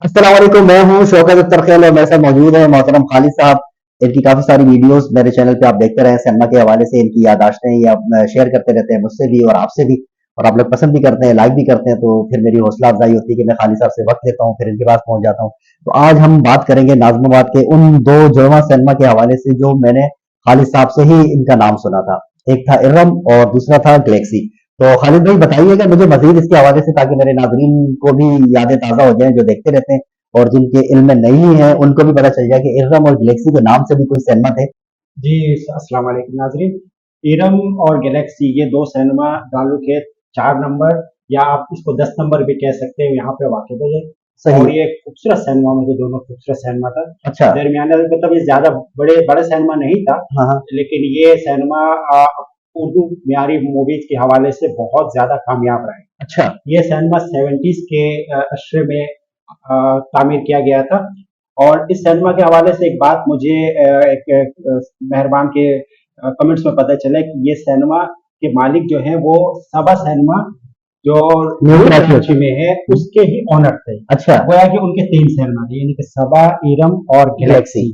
अस्सलाम वालेकुम। मैं हूँ शौकत अख्तर खैल और मेरे साथ मौजूद है मोहतरम खालिद साहब। इनकी काफ़ी सारी वीडियोस मेरे चैनल पे आप देखते रहे सिनेमा के हवाले से। इनकी याददाश्तें ये आप शेयर करते रहते हैं मुझसे भी और आपसे भी, और आप लोग पसंद भी करते हैं, लाइक भी करते हैं। तो फिर मेरी हौसला अफजाई होती है कि मैं खालिद साहब से वक्त लेता हूँ, फिर इनके पास पहुंच जाता हूँ। तो आज हम बात करेंगे नाज़िमाबाद के उन दो जुड़वा सिनेमा के हवाले से जो मैंने खालिद साहब से ही इनका नाम सुना था। एक था इरम और दूसरा था गैलेक्सी। तो खालिद भाई बताइएगा मुझे मजीद इसके हवाले से, ताकि मेरे नाजरीन को भी यादें ताज़ा हो जाएं जो देखते रहते हैं, और जिनके इल्म में नहीं है उनको भी पता चल जाए कि इरम और गैलेक्सी के नाम से भी कोई सिनेमा थे। जी, अस्सलाम वालेकुम नाज़रीन। इरम और गैलेक्सी ये 2 सिनेमा दालू के 4 नंबर या आप इसको 10 नंबर भी कह सकते हैं, यहाँ पे वाक़ है। सही। और ये खूबसूरत सिनेमा में से दोनों खूबसूरत सिनेमा था। अच्छा। दरमियाना मतलब ये ज़्यादा बड़ा सिनेमा नहीं था, हाँ हाँ। लेकिन ये सिनेमा उर्दू म्यारी मूवीज़ के हवाले से बहुत ज़्यादा कामयाब रहा है। अच्छा। ये सिनेमा 70s के अशरे में तामीर किया गया था। और इस सिनेमा के हवाले से एक बात मुझे मेहरबान के कमेंट्स में पता चला कि ये सिनेमा के मालिक जो हैं वो सबा सिनेमा जो न्यू न्यू कराची कराची होता में है है। उसके ही ऑनर थे। अच्छा। गोया कि उनके 3 सिनेमा थे, यानी कि सबा, इरम और गैलेक्सी। गैलेक्सी।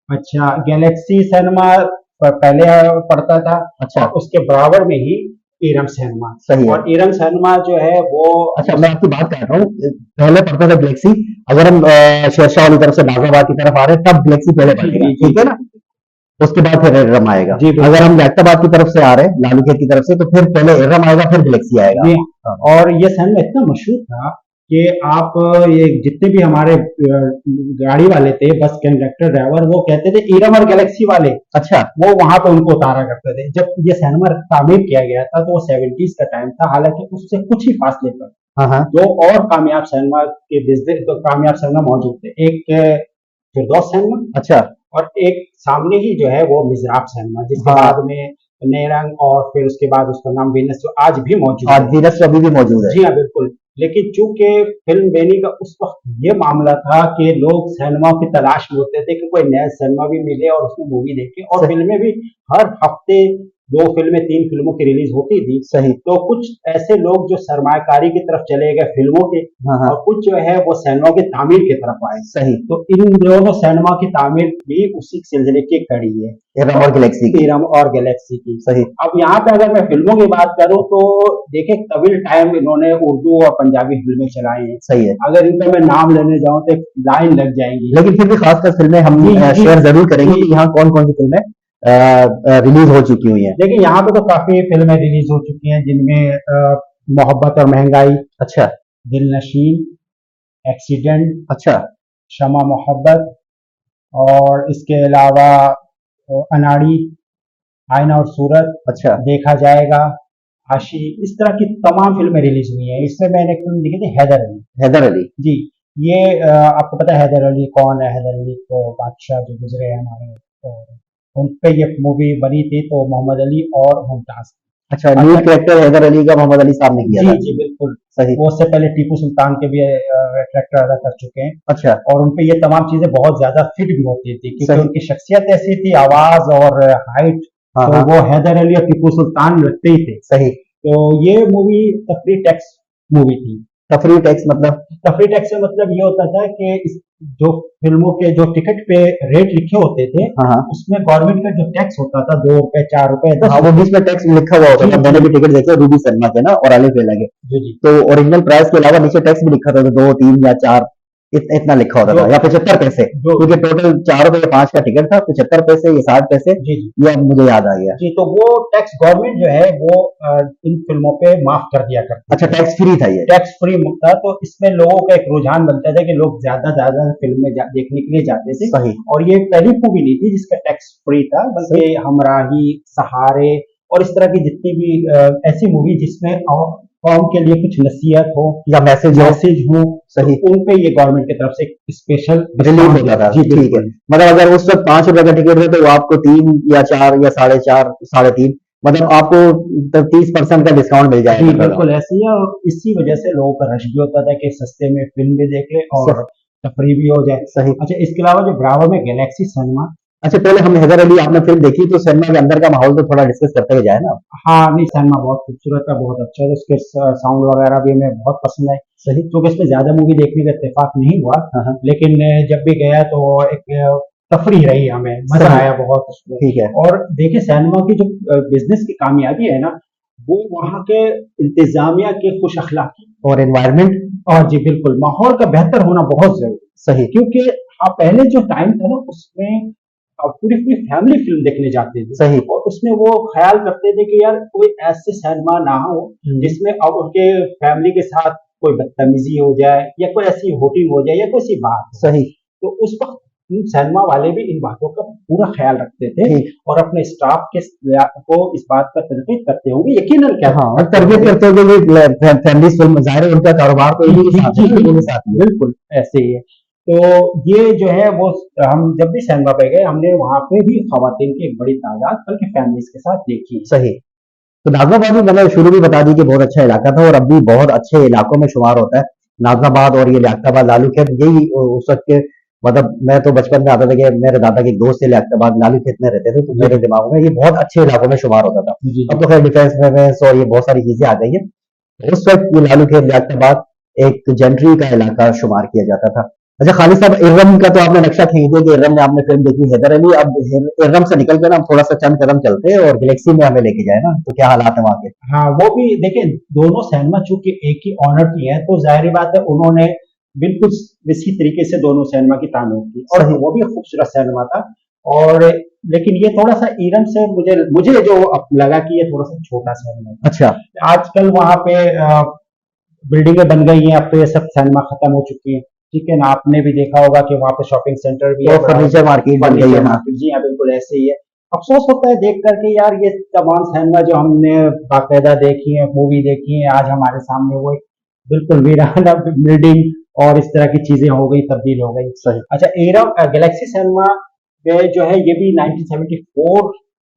अच्छा, गैलेक्सी सिनेमा पहले पड़ता था। अच्छा। और उसके बराबर में ही इरम सिनेमा। सही है। और इरम सिनेमा जो है वो अच्छा, मैं आपकी बात कर रहा हूँ। पहले पड़ता था गैलेक्सी। अगर हम शेरशाह वाली तरफ से नाजाबाद की तरफ आ रहे हैं तब गैलेक्सी पहले जी पड़ेगा, जी जी ठीक है जी ना? उसके बाद फिर इरम आएगा। जी अगर बिल्कुल। हम जैकटाबाद की तरफ से आ रहे हैं, लालूखेत की तरफ से, तो फिर पहले इरम आएगा फिर गैलेक्सी आएगा। जी हाँ। हाँ। और ये सिनेमा इतना मशहूर था कि आप ये जितने भी हमारे गाड़ी वाले थे, बस कंडक्टर ड्राइवर, वो कहते थे इरम और गैलेक्सी वाले। अच्छा। वो वहां पे उनको उतारा करते थे। जब ये सिनेमा तामीर किया गया था तो वो 70s का टाइम था, हालांकि उससे कुछ ही फासले पर हाँ हाँ। दो और कामयाब सिनेमा के बिजनेस, दो कामयाब सिनेमा मौजूद थे। एक फिरदौस सिनेमा अच्छा। और एक सामने ही जो है वो मिज़राब सिनेमा, जिसके हाँ। बाद में नेरंग और फिर उसके बाद उसका नाम वीनस जो आज भी मौजूद आज है। वीनस अभी भी मौजूद है। जी हाँ, बिल्कुल। लेकिन चूंकि फिल्म बेनी का उस वक्त ये मामला था कि लोग सिनेमाओं की तलाश में होते थे कि कोई नया सिनेमा भी मिले और उसमें मूवी देखे, और सही। फिल्में भी हर हफ्ते 2 फिल्में 3 फिल्मों की रिलीज होती थी। सही। तो कुछ ऐसे लोग जो सरमाकारी की तरफ चले गए फिल्मों के, हाँ हाँ। और कुछ जो है वो सिनेमा की तामीर की तरफ आए। सही। तो इन दोनों सिनेमा की तामीर भी उसी सिलसिले की कड़ी है। इरम और गैलेक्सी की। इरम और गैलेक्सी की। सही। अब यहाँ पे अगर मैं फिल्मों की बात करूं तो देखिए, तविल टाइम इन्होंने उर्दू और पंजाबी फिल्में चलाई हैं। सही है। अगर इनका मैं नाम लेने जाऊं तो एक लाइन लग जाएंगी। लेकिन फिर भी खासकर फिल्में हम जी जी शेयर जरूर करेंगे जी। कि यहाँ कौन कौन सी फिल्में रिलीज हो चुकी हुई हैं। देखिए, यहाँ पे तो काफी फिल्में रिलीज हो चुकी हैं, जिनमें मोहब्बत और महंगाई, अच्छा। दिल नशीन, एक्सीडेंट, अच्छा। शमा मोहब्बत, और इसके अलावा अनाड़ी, आईना और सूरत, अच्छा। देखा जाएगा, आशी, इस तरह की तमाम फिल्में रिलीज हुई हैं। इसमें मैंने एक फिल्म देखी थी, हैदर अली। हैदर अली। जी। ये आपको पता है हैदर अली कौन है? हैदर अली तो बादशाह जो गुजरे हैं हमारे, और उन पे ये मूवी बनी थी, तो मोहम्मद अली और मुमताज। अच्छा, लीड अच्छा। कैरेक्टर हैदर अली का मोहम्मद अली साहब ने किया जी था। जी बिल्कुल। सही। वो उससे पहले टीपू सुल्तान के भी कैरेक्टर अदा कर चुके हैं। अच्छा। और उनपे ये तमाम चीजें बहुत ज्यादा फिट भी होती थी, क्योंकि सही। उनकी शख्सियत ऐसी थी, आवाज और हाइट। हाँ तो हाँ। वो हैदर अली और टीपू सुल्तान लगते ही थे। सही। तो ये मूवी तफरी टैक्स मूवी थी। तफरी टैक्स मतलब? तफरी टैक्स से मतलब ये होता था कि जो फिल्मों के जो टिकट पे रेट लिखे होते थे, हाँ हाँ। उसमें गवर्नमेंट का जो टैक्स होता था, 2 रुपए, 4 रुपए, हाँ, वो बीच में टैक्स लिखा हुआ होता जी था। मैंने जी भी टिकट देखे रूबी सिनेमा के ना, और आलिफ लेला के। जी जी। तो ओरिजिनल प्राइस के अलावा नीचे टैक्स भी लिखा था, तो 2 3 या 4 इतना लिखा होता जो था, या 75 पैसे। जो क्योंकि टोटल 4 रुपए या 5 का टिकट था, 75 पैसे या 60 पैसे। जी जी ये अब मुझे याद आ गया। जी। तो वो टैक्स गवर्नमेंट जो है वो इन फिल्मों पे माफ कर दिया करती अच्छा, थी। टैक्स फ्री था ये? टैक्स फ्री था, तो इसमें लोगों का एक रुझान बनता था कि लोग ज्यादा ज्यादा फिल्में देखने के लिए जाते थे। सही। और ये पहली मूवी नहीं थी जिसका टैक्स फ्री था, सही। बल्कि हमराही, सहारे और इस तरह की जितनी भी ऐसी मूवी जिसमें कौम के लिए कुछ नसीहत हो, या मैसेज हो। मैसेज हो, तो सही। उन पे ये गवर्नमेंट की तरफ से एक स्पेशल रिलीज डिस्काउंट होता था, जी ठीक है। बिल्कुल। मतलब अगर उस वक्त 5 रुपए का टिकट है तो वो आपको 3 या 4 या 4.5, 3.5, मतलब आपको 30% का डिस्काउंट मिल जी जाया करता था। बिल्कुल ऐसे ही है, और इसी वजह से लोगों का रश भी होता था कि सस्ते में फिल्म भी देख ले और स- तफरी भी हो जाए। सही। अच्छा, इसके अलावा जो बराबर में गैलेक्सी सिनेमा अच्छा, पहले हम हैदर अली आपने फिल्म देखी तो सिनेमा के अंदर का माहौल तो थोड़ा डिस्कस करते हुए जाए ना। हाँ, नहीं सिनेमा बहुत खूबसूरत है, बहुत अच्छा है, उसके साउंड वगैरह भी हमें बहुत पसंद आए। सही। क्योंकि इसमें ज़्यादा मूवी देखने का इत्तेफाक नहीं हुआ, हाँ, हाँ। लेकिन जब भी गया तो एक तफरीह रही हमें, मज़ा सही। आया बहुत उसमें। ठीक है। और देखिए सिनेमा की जो बिज़नेस की कामयाबी है ना, वो वहाँ के इंतज़ामिया की खुश अखलाकी और एनवायरनमेंट। और जी बिल्कुल, माहौल का बेहतर होना बहुत ज़रूरी है। सही। क्योंकि हाँ, पहले जो टाइम था ना उसमें पूरी-पूरी फैमिली फ़िल्म देखने जाते थे सही। और उसमें वो ख़्याल करते थे कि यार कोई ऐसे सिनेमा ना हो जिसमें अब उनके फैमिली के साथ कोई बदतमीज़ी हो जाए या कोई ऐसी होटिंग हो जाए या कोई ऐसी बात हो। सही। तो उस वक़्त सिनेमा वाले भी इन बातों का पूरा ख़्याल रखते थे ठीक। और अपने स्टाफ के को इस बात का तरगीब करते होंगे, यकीनन क्या हाँ, और करते तरबियत होंगे। करते हुए फैमिली फिल्म ज़ाहिर है उनका कारोबार तो इन्हीं के जी, साथ जी, है ना, बिल्कुल, इन्हीं के साथ ही है। बिल्कुल, ऐसे ही है। तो ये जो है वो हम जब भी सिनेमा पे गए हमने वहाँ पे भी ख़वातीन की एक बड़ी तादाद बल्कि फैमिलीज़ के साथ देखी। सही। तो नाज़िमाबाद भी मैंने शुरू में बता दी कि बहुत अच्छा इलाका था और अब भी बहुत अच्छे इलाकों में शुमार होता है। नाज़िमाबाद और ये लियाकताबाद, लालू खेत यही उस वक़्त के मतलब मैं तो बचपन में आता था कि मेरे दादा के एक दोस्त थे लियाकताबाद, लालू खेत में रहते थे, तो मेरे जी, दिमाग में ये बहुत अच्छे इलाकों में शुमार होता था। जी, अब जी। तो खैर डिफेंस वेफेंस और ये बहुत सारी चीज़ें आ गई हैं। उस वक़्त ये लालू खेत, लियाकताबाद एक जेंट्री का इलाका शुमार किया जाता था। अच्छा खालिद साहब, इरम का तो आपने नक्शा खींच दिया कि इरम में आपने फ़िल्म देखी हैदर अली। अब इरम से निकल के ना हम थोड़ा-सा चंद कदम चलते हैं और गैलेक्सी में हमें लेके जाए ना, तो क्या हालात हैं वहाँ के? हाँ, वो भी देखिए दोनों सिनेमा चूँकि एक ही ओनर की है तो ज़ाहिर-सी बात है उन्होंने बिल्कुल इसी तरीके से दोनों सिनेमा की तामीर की और सही। वो भी खूबसूरत सिनेमा था और लेकिन ये थोड़ा-सा इरम से मुझे मुझे जो अब लगा कि ये थोड़ा-सा छोटा सिनेमा था। अच्छा। आजकल वहाँ पे बिल्डिंगें बन गई हैं, अब तो ये सब सिनेमा खत्म हो चुकी हैं, ठीक है ना? आपने भी देखा होगा कि वहाँ पे शॉपिंग सेंटर भी है तो बड़ा, फर्नीचर मार्केट बन गई है, फर्नीचर हाँ। मार्केट जी हाँ, बिल्कुल ऐसे ही है। अफ़सोस होता है देख कर के यार ये तमाम सिनेमा जो हमने बाकायदा देखी है, मूवी देखी है, आज हमारे सामने वो एक बिल्कुल वीराना बिल्डिंग और इस तरह की चीज़ें हो गई, तब्दील हो गई। सही। अच्छा गैलेक्सी सिनेमा में जो है ये भी 1974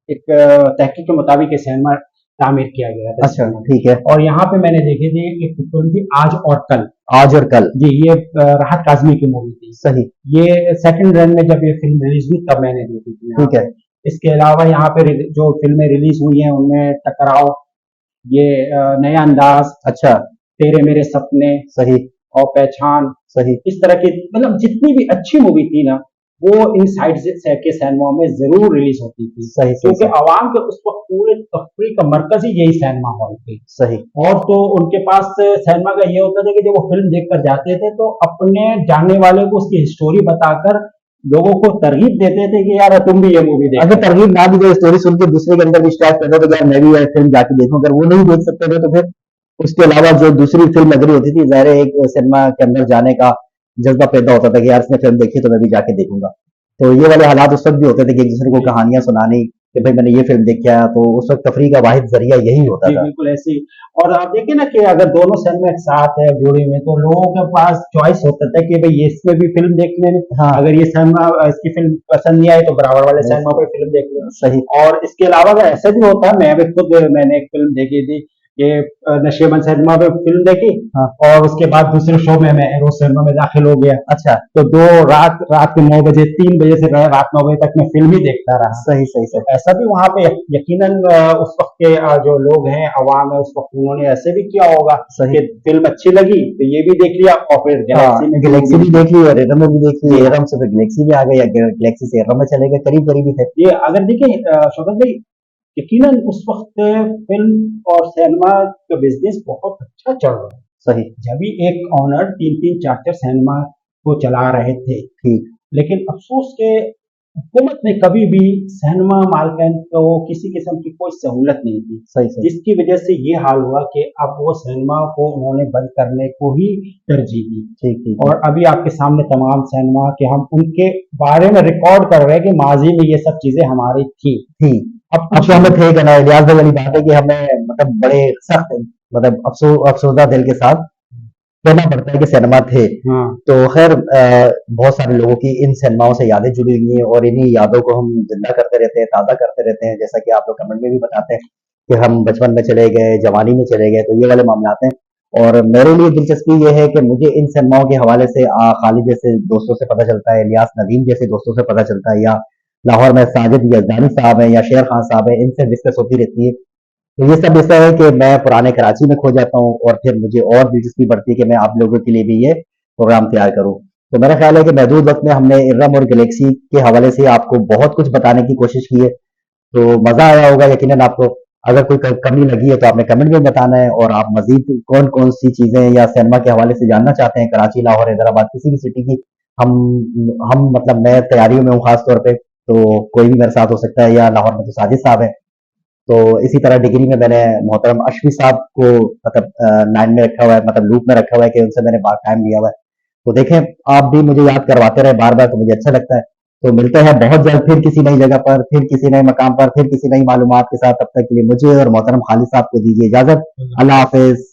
एक तहकीक के मुताबिक ये सिनेमा तामीर किया गया था अच्छा, सिनेमा ठीक है। और यहाँ पे मैंने देखी थी एक फिल्म थी आज और कल। आज और कल। जी, ये राहत काज़मी की मूवी थी। सही। ये सेकंड रन में जब ये फ़िल्म रिलीज़ हुई तब मैंने देखी थी यहाँ ठीक है। पे। इसके अलावा यहाँ पे जो फ़िल्में रिलीज़ हुई हैं उनमें टकराव, ये नया अंदाज़, अच्छा। तेरे मेरे सपने सही। और पहचान, सही। इस तरह की मतलब जितनी भी अच्छी मूवी थी ना, वो इन साइड से के सिनेमा में ज़रूर रिलीज़ होती थी। सही, सही, क्योंकि सही। अवाम के उस वक़्त पूरे तफ़रीह का मरकज़ ही यही सिनेमा हॉल थे। सही। और तो उनके पास सिनेमा का ये होता था कि जब वो फ़िल्म देख कर जाते थे तो अपने जानने वाले को उसकी स्टोरी बताकर लोगों को तरग़ीब देते थे कि यार तुम भी ये मूवी अगर देखो। तरगीब ना भी दे, स्टोरी सुन के दूसरे के अंदर भी स्टार्ट कर दो तो यार मैं भी ये फ़िल्म जाके देखूँ, अगर वो नहीं देख सकते थे तो फिर उसके अलावा जो दूसरी फ़िल्म लग रही होती थी, ज़ाहिर है एक सिनेमा के अंदर जाने का जज़्बा पैदा होता था कि यार इसने फ़िल्म देखी है तो मैं भी जाके देखूँगा। तो ये वाले हालात उस वक़्त भी होते थे कि एक-दूसरे को जी। कहानियाँ सुनानी कि भाई मैंने ये फ़िल्म देख के आया, तो उस वक़्त तफ़रीह का वाहिद ज़रिया यही होता जी, था। बिल्कुल ऐसे ही और आप देखिए ना कि अगर दोनों सिनेमा एक साथ है जोड़ी में तो लोगों के पास चॉइस होता था कि भई इसमें भी फ़िल्म देख लें, हाँ। अगर ये सिनेमा इसकी फ़िल्म पसंद नहीं आई तो बराबर वाले सिनेमा पे फ़िल्म देख लें। सही। और इसके अलावा अगर ऐसा भी होता मैं भी खुद मैंने एक फ़िल्म देखी थी ये नशीबन सिनेमा में फ़िल्म देखी हाँ। और उसके बाद दूसरे शो में मैं एरो सिनेमा में दाखिल हो गया। अच्छा। तो 2 रात रात के 9 बजे 3 बजे से रात 9 बजे तक मैं फ़िल्म ही देखता रहा। सही, सही, तो सही। ऐसा भी वहाँ पे यकीनन उस वक़्त के जो लोग हैं, अवाम है, उस वक़्त उन्होंने ऐसे भी किया होगा सही। कि फ़िल्म अच्छी लगी तो ये भी देख लिया और फिर हाँ, गैलेक्सी में भी गैलेक्सी मूवी भी देख ली और एरम में भी देख ली, जी हाँ। एरम से फिर गैलेक्सी में आ गए या गैलेक्सी से एरम में चले गए, करीब-करीब ही थे। ये अगर देखिए शौकत भाई यकीनन उस वक़्त फ़िल्म और सिनेमा का बिज़नेस बहुत अच्छा चल रहा है। सही। जब भी एक ओनर 3-3 4-4 सिनेमा को चला रहे थे। ठीक। लेकिन अफ़सोस के हुकूमत ने कभी भी सिनेमा मालकान को किसी किस्म की कोई सहूलत नहीं दी, सही, सही। जिसकी वजह से ये हाल हुआ कि अब वो सिनेमा को उन्होंने बंद करने को ही तरजीह दी। ठीक, ठीक, और अभी आपके सामने तमाम सिनेमा कि हम उनके बारे में रिकॉर्ड कर रहे हैं कि माज़ी में ये सब चीज़ें हमारी थी। थी। अब अब कुछ तो हमें नहीं थे कहना इलियास भाई वाली बात है कि हमें मतलब बड़े सख्त मतलब अफसोसदा दिल के साथ कहना पड़ता है कि सिनेमा थे। हाँ, तो खैर बहुत सारे लोगों की इन सिनेमाओं से यादें जुड़ी हुई हैं और इन्हीं यादों को हम जिंदा करते रहते हैं, ताज़ा करते रहते हैं। जैसा कि आप लोग कमेंट में भी बताते हैं कि हम बचपन में चले गए, जवानी में चले गए, तो ये वाले मामलात हैं। और मेरे लिए दिलचस्पी ये है कि मुझे इन सिनेमाओं के हवाले से खालिद जैसे दोस्तों से पता चलता है, इलियास नदीम जैसे दोस्तों से पता चलता है या लाहौर में साजिद यजदानी साहब हैं या शेर खान साहब हैं, इनसे डिस्कस होती रहती है। तो ये सब ऐसा है कि मैं पुराने कराची में खो जाता हूँ और फिर मुझे और दिलचस्पी बढ़ती है कि मैं आप लोगों के लिए भी ये प्रोग्राम तैयार करूँ। तो मेरा ख्याल है कि महदूद वक्त में हमने इरम और गैलेक्सी के हवाले से आपको बहुत कुछ बताने की कोशिश की है। तो मजा आया होगा यकीनन आपको। अगर कोई कमी लगी है तो आपने कमेंट में बताना है, और आप मजीद कौन कौन सी चीजें या सिनेमा के हवाले से जानना चाहते हैं, कराची, लाहौर, हैदराबाद, किसी भी सिटी की, हम हम मतलब मैं तैयारियों में हूँ खास तौर पे, तो कोई भी मेरे साथ हो सकता है, या लाहौर में तो साजिद साहब है। तो इसी तरह डिग्री में मैंने मोहतरम अशफी साहब को मतलब लाइन में रखा हुआ है, मतलब लूप में रखा हुआ है कि उनसे मैंने बात टाइम लिया हुआ है। तो देखें, आप भी मुझे याद करवाते रहे बार बार, तो मुझे अच्छा लगता है। तो मिलते हैं बहुत जल्द फिर किसी नई जगह पर, फिर किसी नए मकाम पर, फिर किसी नई मालूमात के साथ। तब तक के लिए मुझे और मोहतरम खालिद साहब को दीजिए इजाजत। अल्लाह हाफिज।